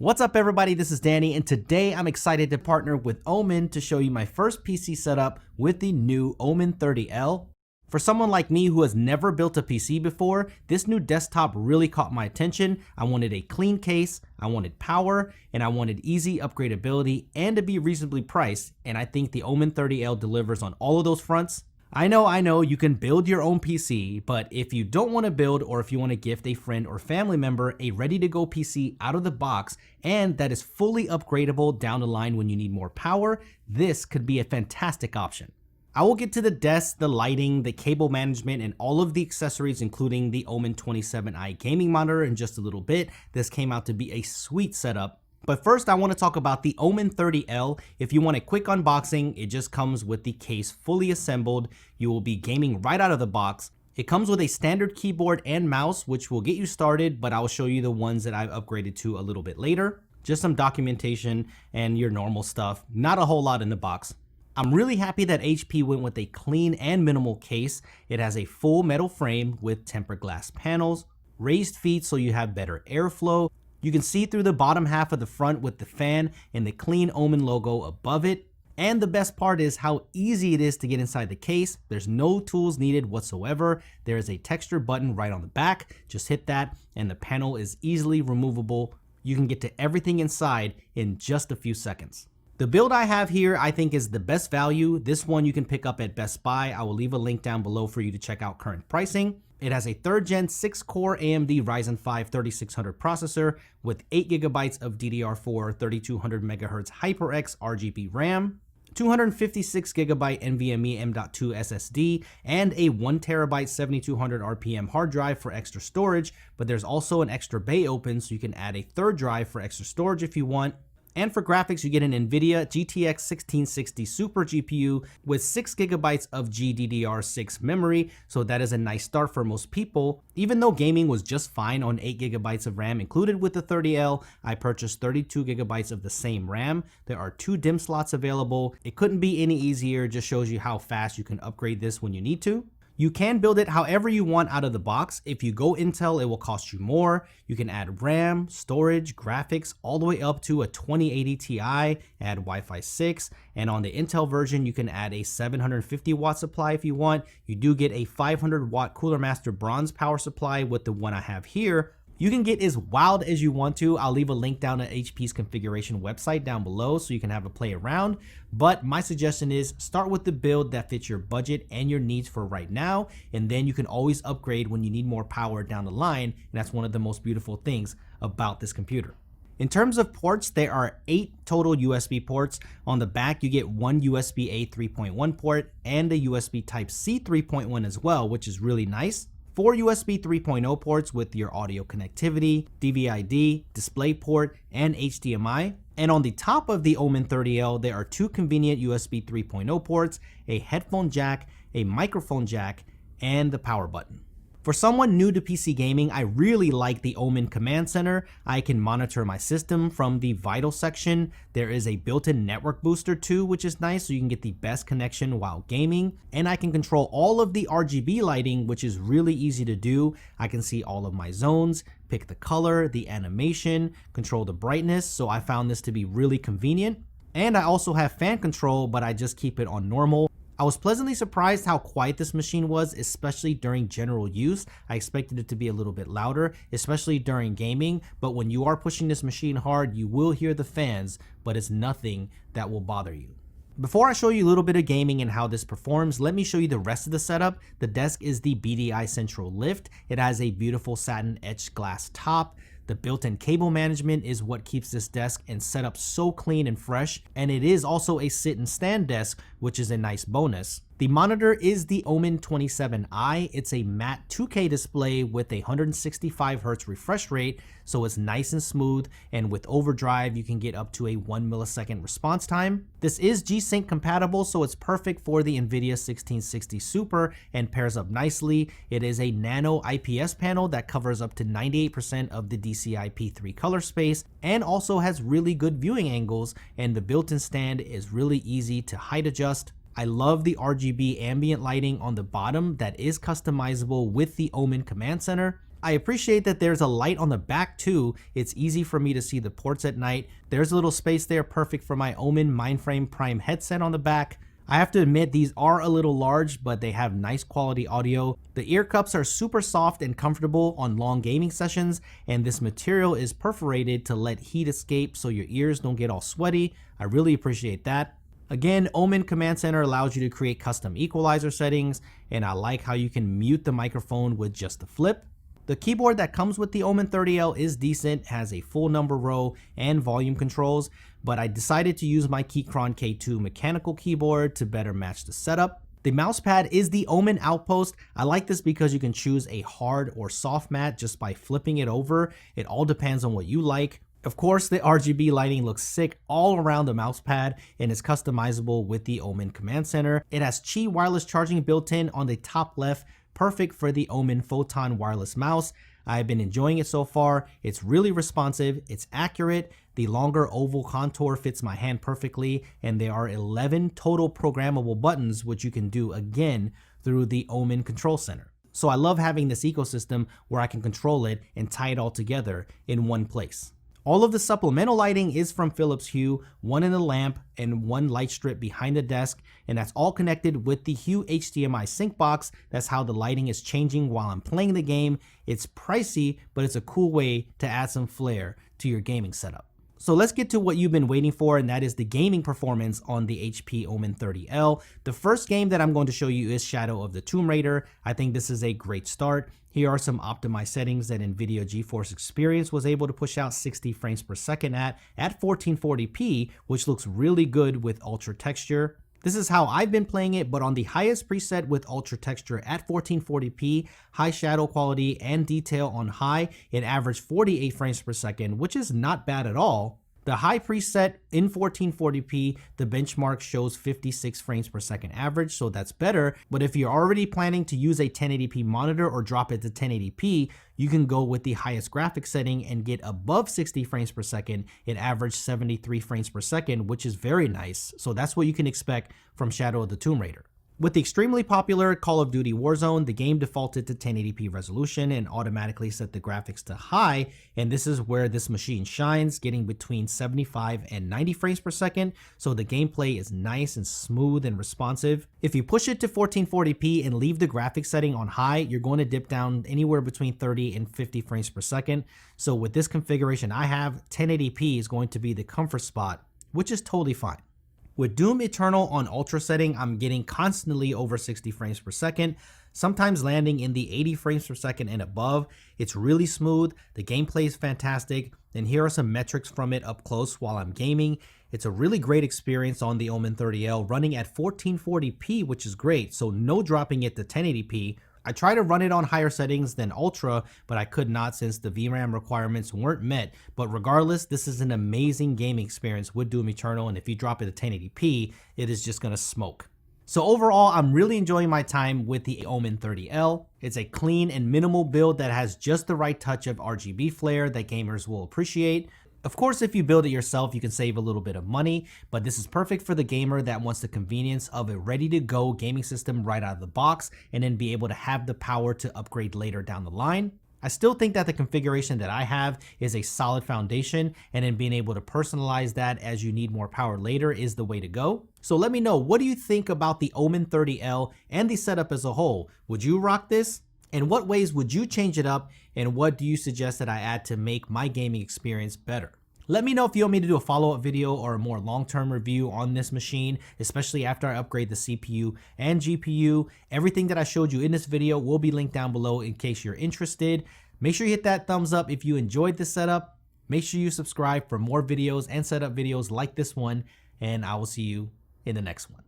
What's up everybody, this is Danny, and today I'm excited to partner with OMEN to show you my first PC setup with the new OMEN 30L. For someone like me who has never built a PC before, this new desktop really caught my attention. I wanted a clean case, I wanted power, and I wanted easy upgradability and to be reasonably priced, and I think the OMEN 30L delivers on all of those fronts. I know, you can build your own PC, but if you don't want to build or if you want to gift a friend or family member a ready-to-go PC out of the box and that is fully upgradable down the line when you need more power, this could be a fantastic option. I will get to the desk, the lighting, the cable management, and all of the accessories including the OMEN 27i gaming monitor in just a little bit. This came out to be a sweet setup. But first I want to talk about the OMEN 30L. If you want a quick unboxing, it just comes with the case fully assembled. You will be gaming right out of the box. It comes with a standard keyboard and mouse, which will get you started, but I will show you the ones that I've upgraded to a little bit later. Just some documentation and your normal stuff. Not a whole lot in the box. I'm really happy that HP went with a clean and minimal case. It has a full metal frame with tempered glass panels, raised feet so you have better airflow. You can see through the bottom half of the front with the fan and the clean OMEN logo above it. And the best part is how easy it is to get inside the case. There's no tools needed whatsoever. There is a texture button right on the back. Just hit that and the panel is easily removable. You can get to everything inside in just a few seconds. The build I have here I think is the best value. This one you can pick up at Best Buy. I will leave a link down below for you to check out current pricing. It has a 3rd gen 6-core AMD Ryzen 5 3600 processor with 8GB of DDR4 3200MHz HyperX RGB RAM, 256GB NVMe M.2 SSD, and a 1TB 7200 RPM hard drive for extra storage, but there's also an extra bay open so you can add a 3rd drive for extra storage if you want. And for graphics, you get an NVIDIA GTX 1660 Super GPU with 6GB of GDDR6 memory, so that is a nice start for most people. Even though gaming was just fine on 8GB of RAM included with the 30L, I purchased 32GB of the same RAM. There are 2 DIMM slots available. It couldn't be any easier, just shows you how fast you can upgrade this when you need to. You can build it however you want out of the box. If you go Intel, it will cost you more. You can add RAM, storage, graphics, all the way up to a 2080 Ti, add Wi-Fi 6, and on the Intel version, you can add a 750 watt supply if you want. You do get a 500 watt Cooler Master Bronze power supply with the one I have here. You can get as wild as you want to. I'll leave a link down at HP's configuration website down below so you can have a play around. But my suggestion is start with the build that fits your budget and your needs for right now, and then you can always upgrade when you need more power down the line, and that's one of the most beautiful things about this computer. In terms of ports, there are 8 total USB ports. On the back, you get one USB-A 3.1 port and a USB Type-C 3.1 as well, which is really nice. 4 USB 3.0 ports with your audio connectivity, DVI-D, DisplayPort, and HDMI. And on the top of the OMEN 30L, there are 2 convenient USB 3.0 ports, a headphone jack, a microphone jack, and the power button. For someone new to PC gaming, I really like the OMEN Command Center. I can monitor my system from the Vital section. There is a built-in network booster too, which is nice, so you can get the best connection while gaming. And I can control all of the RGB lighting, which is really easy to do. I can see all of my zones, pick the color, the animation, control the brightness, so I found this to be really convenient. And I also have fan control, but I just keep it on normal. I was pleasantly surprised how quiet this machine was, especially during general use. I expected it to be a little bit louder, especially during gaming, but when you are pushing this machine hard, you will hear the fans, but it's nothing that will bother you. Before I show you a little bit of gaming and how this performs, let me show you the rest of the setup. The desk is the BDI Central Lift. It has a beautiful satin etched glass top. The built-in cable management is what keeps this desk and setup so clean and fresh, and it is also a sit and stand desk, which is a nice bonus. The monitor is the OMEN 27i. It's a matte 2K display with a 165Hz refresh rate, so it's nice and smooth, and with overdrive you can get up to a 1 millisecond response time. This is G-Sync compatible, so it's perfect for the NVIDIA 1660 Super and pairs up nicely. It is a nano IPS panel that covers up to 98% of the DCI-P3 color space and also has really good viewing angles, and the built-in stand is really easy to height adjust. I love the RGB ambient lighting on the bottom that is customizable with the OMEN Command Center. I appreciate that there's a light on the back too. It's easy for me to see the ports at night. There's a little space there, perfect for my OMEN Mindframe Prime headset on the back. I have to admit these are a little large, but they have nice quality audio. The ear cups are super soft and comfortable on long gaming sessions, and this material is perforated to let heat escape so your ears don't get all sweaty. I really appreciate that. Again, OMEN Command Center allows you to create custom equalizer settings, and I like how you can mute the microphone with just a flip. The keyboard that comes with the OMEN 30L is decent, has a full number row and volume controls, but I decided to use my Keychron K2 mechanical keyboard to better match the setup. The mousepad is the OMEN Outpost. I like this because you can choose a hard or soft mat just by flipping it over. It all depends on what you like. Of course, the RGB lighting looks sick all around the mousepad and is customizable with the OMEN Command Center. It has Qi wireless charging built in on the top left, perfect for the OMEN Photon wireless mouse. I've been enjoying it so far. It's really responsive, it's accurate, the longer oval contour fits my hand perfectly, and there are 11 total programmable buttons which you can do again through the OMEN Control Center. So I love having this ecosystem where I can control it and tie it all together in one place. All of the supplemental lighting is from Philips Hue, one in the lamp and one light strip behind the desk, and that's all connected with the Hue HDMI sync box. That's how the lighting is changing while I'm playing the game. It's pricey, but it's a cool way to add some flair to your gaming setup. So let's get to what you've been waiting for, and that is the gaming performance on the HP OMEN 30L. The first game that I'm going to show you is Shadow of the Tomb Raider. I think this is a great start. Here are some optimized settings that NVIDIA GeForce Experience was able to push out 60 frames per second at 1440p, which looks really good with ultra texture. This is how I've been playing it, but on the highest preset with ultra texture at 1440p, high shadow quality and detail on high, it averaged 48 frames per second, which is not bad at all. The high preset in 1440p, the benchmark shows 56 frames per second average, so that's better. But if you're already planning to use a 1080p monitor or drop it to 1080p, you can go with the highest graphics setting and get above 60 frames per second. It averaged 73 frames per second, which is very nice. So that's what you can expect from Shadow of the Tomb Raider. With the extremely popular Call of Duty Warzone, the game defaulted to 1080p resolution and automatically set the graphics to high, and this is where this machine shines, getting between 75 and 90 frames per second, so the gameplay is nice and smooth and responsive. If you push it to 1440p and leave the graphics setting on high, you're going to dip down anywhere between 30 and 50 frames per second, so with this configuration I have, 1080p is going to be the comfort spot, which is totally fine. With Doom Eternal on ultra setting, I'm getting constantly over 60 frames per second, sometimes landing in the 80 frames per second and above. It's really smooth, the gameplay is fantastic, and here are some metrics from it up close while I'm gaming. It's a really great experience on the OMEN 30L, running at 1440p, which is great, so no dropping it to 1080p. I tried to run it on higher settings than Ultra, but I could not since the VRAM requirements weren't met. But regardless, this is an amazing gaming experience with Doom Eternal, and if you drop it to 1080p, it is just gonna smoke. So overall, I'm really enjoying my time with the OMEN 30L. It's a clean and minimal build that has just the right touch of RGB flair that gamers will appreciate. Of course, if you build it yourself, you can save a little bit of money, but this is perfect for the gamer that wants the convenience of a ready-to-go gaming system right out of the box and then be able to have the power to upgrade later down the line. I still think that the configuration that I have is a solid foundation, and then being able to personalize that as you need more power later is the way to go. So let me know, what do you think about the OMEN 30L and the setup as a whole? Would you rock this? In what ways would you change it up, and what do you suggest that I add to make my gaming experience better? Let me know if you want me to do a follow-up video or a more long-term review on this machine, especially after I upgrade the CPU and GPU. Everything that I showed you in this video will be linked down below in case you're interested. Make sure you hit that thumbs up if you enjoyed this setup. Make sure you subscribe for more videos and setup videos like this one, and I will see you in the next one.